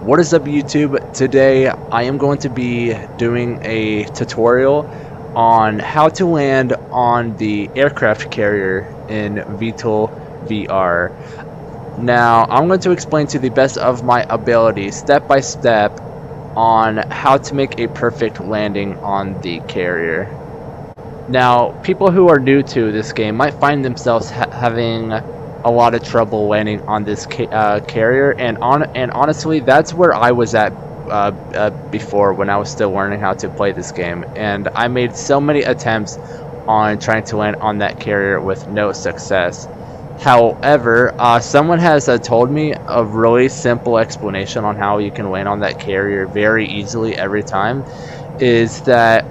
What is up, YouTube? Today I am going to be doing a tutorial on how to land on the aircraft carrier in VTOL VR. Now I'm going to explain to the best of my ability, step by step, on how to make a perfect landing on the carrier. Now, people who are new to this game might find themselves having a lot of trouble landing on this carrier, and honestly, that's where I was at before, when I was still learning how to play this game, and I made so many attempts on trying to land on that carrier with no success. However, someone has told me a really simple explanation on how you can land on that carrier very easily every time. Is that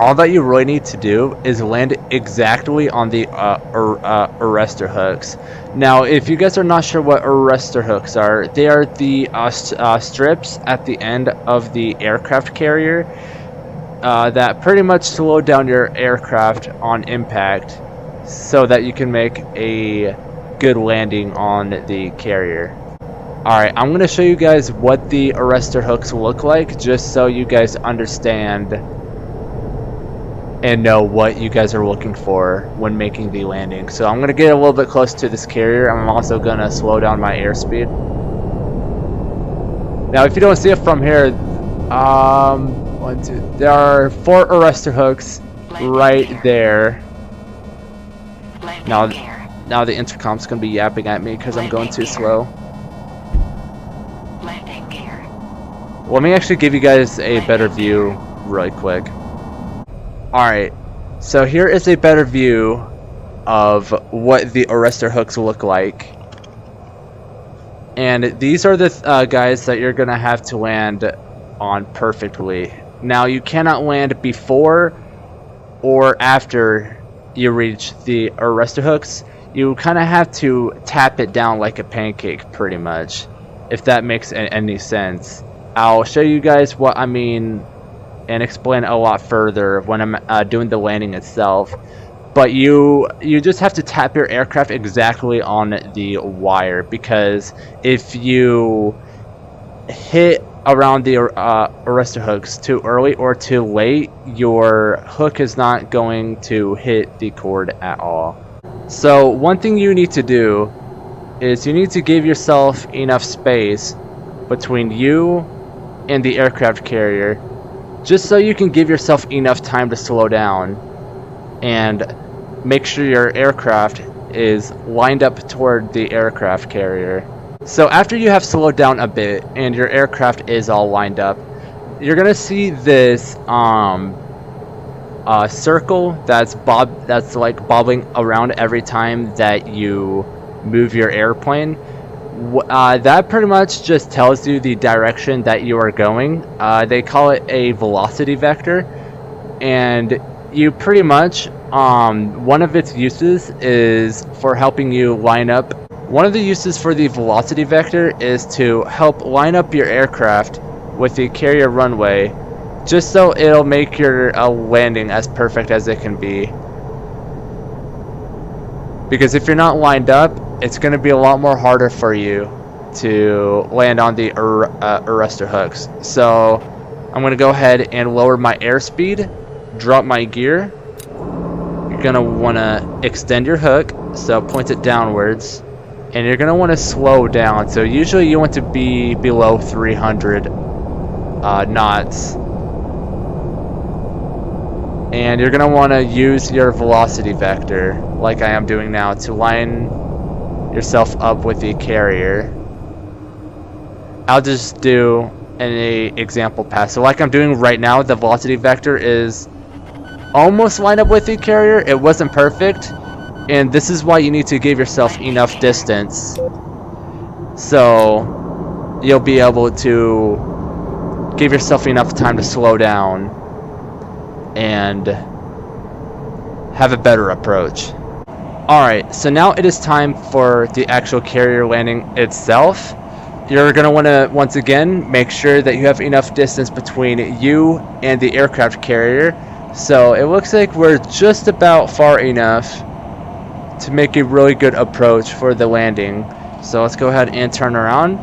all that you really need to do is land exactly on the arrestor hooks. Now, if you guys are not sure what arrestor hooks are, they are the strips at the end of the aircraft carrier that pretty much slow down your aircraft on impact so that you can make a good landing on the carrier. Alright, I'm going to show you guys what the arrestor hooks look like, just so you guys understand and know what you guys are looking for when making the landing. So I'm going to get a little bit close to this carrier. I'm also going to slow down my airspeed. Now, if you don't see it from here, there are 4 arrestor hooks right there. Now the intercom's going to be yapping at me because I'm going too slow. Let me actually give you guys a better view really quick. Alright, so here is a better view of what the arrestor hooks look like. And these are the guys that you're going to have to land on perfectly. Now, you cannot land before or after you reach the arrestor hooks. You kind of have to tap it down like a pancake, pretty much, if that makes any sense. I'll show you guys what I mean and explain a lot further when I'm doing the landing itself. But you just have to tap your aircraft exactly on the wire, because if you hit around the arrestor hooks too early or too late, your hook is not going to hit the cord at all. So one thing you need to do is you need to give yourself enough space between you and the aircraft carrier, just so you can give yourself enough time to slow down and make sure your aircraft is lined up toward the aircraft carrier. So after you have slowed down a bit and your aircraft is all lined up, you're gonna see this circle that's like bobbing around every time that you move your airplane. That pretty much just tells you the direction that you are going. They call it a velocity vector, and you pretty much one of its uses is for helping you line up. One of the uses for the velocity vector is to help line up your aircraft with the carrier runway, just so it'll make your landing as perfect as it can be. Because if you're not lined up, it's going to be a lot more harder for you to land on the arrestor hooks. So I'm going to go ahead and lower my airspeed, drop my gear. You're going to want to extend your hook, so point it downwards, and you're going to want to slow down. So usually you want to be below 300 knots. And you're going to want to use your velocity vector, like I am doing now, to line yourself up with the carrier. I'll just do an example pass. So like I'm doing right now, the velocity vector is almost lined up with the carrier. It wasn't perfect, and this is why you need to give yourself enough distance, so you'll be able to give yourself enough time to slow down and have a better approach. Alright, so now it is time for the actual carrier landing itself. You're going to want to, once again, make sure that you have enough distance between you and the aircraft carrier. So it looks like we're just about far enough to make a really good approach for the landing. So let's go ahead and turn around.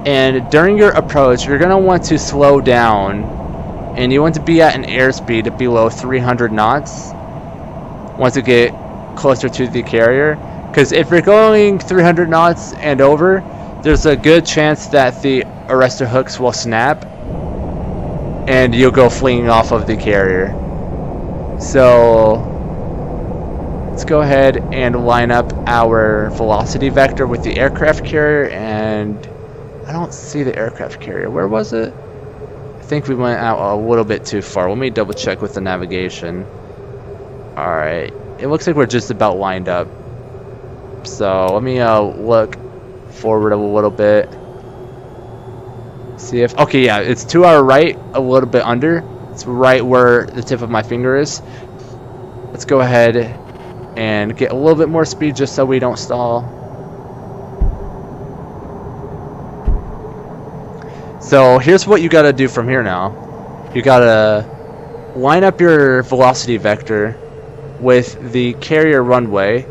And during your approach, you're going to want to slow down, and you want to be at an airspeed below 300 knots once you get closer to the carrier. Because if you're going 300 knots and over, there's a good chance that the arrestor hooks will snap and you'll go fleeing off of the carrier. So let's go ahead and line up our velocity vector with the aircraft carrier, and I don't see the aircraft carrier. Where was it? I think we went out a little bit too far. Let me double check with the navigation. Alright, it looks like we're just about lined up. So let me look forward a little bit. See if, okay, yeah, it's to our right, a little bit under. It's right where the tip of my finger is. Let's go ahead and get a little bit more speed just so we don't stall. So here's what you gotta do from here now. You gotta line up your velocity vector with the carrier runway.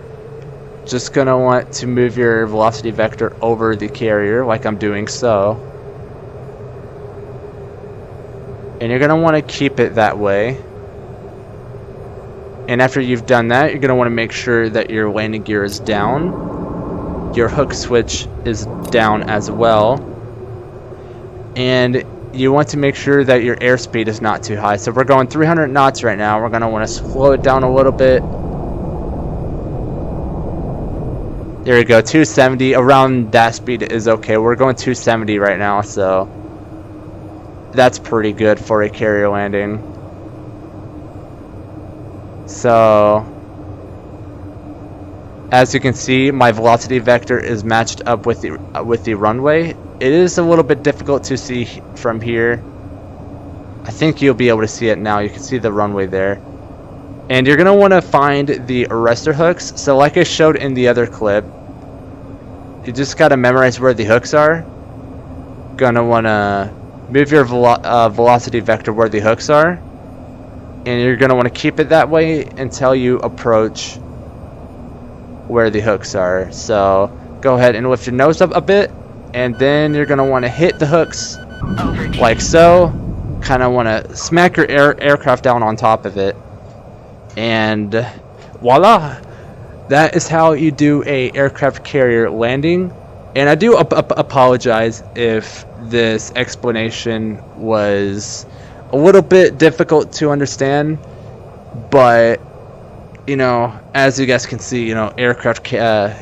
Just gonna want to move your velocity vector over the carrier like I'm doing so. And you're gonna want to keep it that way. And after you've done that, you're gonna want to make sure that your landing gear is down. Your hook switch is down as well. And you want to make sure that your airspeed is not too high. So we're going 300 knots right now. We're gonna want to slow it down a little bit. There we go, 270. Around that speed is okay. We're going 270 right now, so that's pretty good for a carrier landing. So as you can see, my velocity vector is matched up with the runway. It is a little bit difficult to see from here. I think you'll be able to see it now. You can see the runway there. And you're gonna want to find the arrestor hooks. So like I showed in the other clip, you just gotta memorize where the hooks are. Gonna want to move your velocity vector where the hooks are, and you're gonna want to keep it that way until you approach where the hooks are. So go ahead and lift your nose up a bit, and then you're gonna want to hit the hooks like so. Kind of want to smack your aircraft down on top of it, and voila, that is how you do a aircraft carrier landing. And I do apologize if this explanation was a little bit difficult to understand, but you know, as you guys can see, you know, aircraft carrier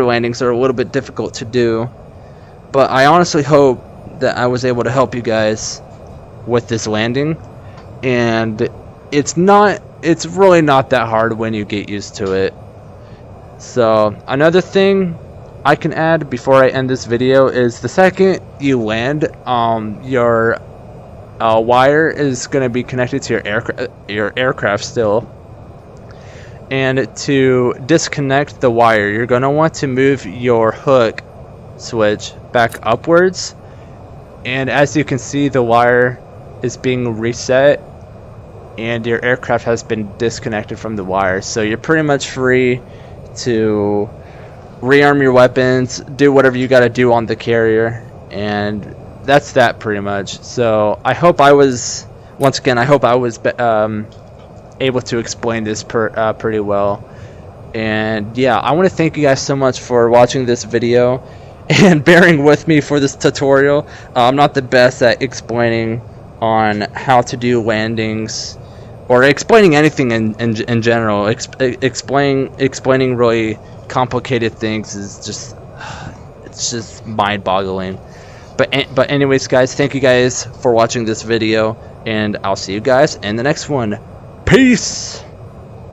landings are a little bit difficult to do. But I honestly hope that I was able to help you guys with this landing, and it's really not that hard when you get used to it. So another thing I can add before I end this video is the second you land, your wire is going to be connected to your aircraft still. And to disconnect the wire, you're going to want to move your hook switch back upwards. And as you can see, the wire is being reset and your aircraft has been disconnected from the wire. So you're pretty much free to rearm your weapons, do whatever you got to do on the carrier, and that's that pretty much. So I hope I was, once again, I hope I was able to explain this pretty well. And yeah, I want to thank you guys so much for watching this video and bearing with me for this tutorial. I'm not the best at explaining on how to do landings or explaining anything in general. Explaining really complicated things is just, it's just mind-boggling. But anyways, guys, thank you guys for watching this video, and I'll see you guys in the next one. Peace.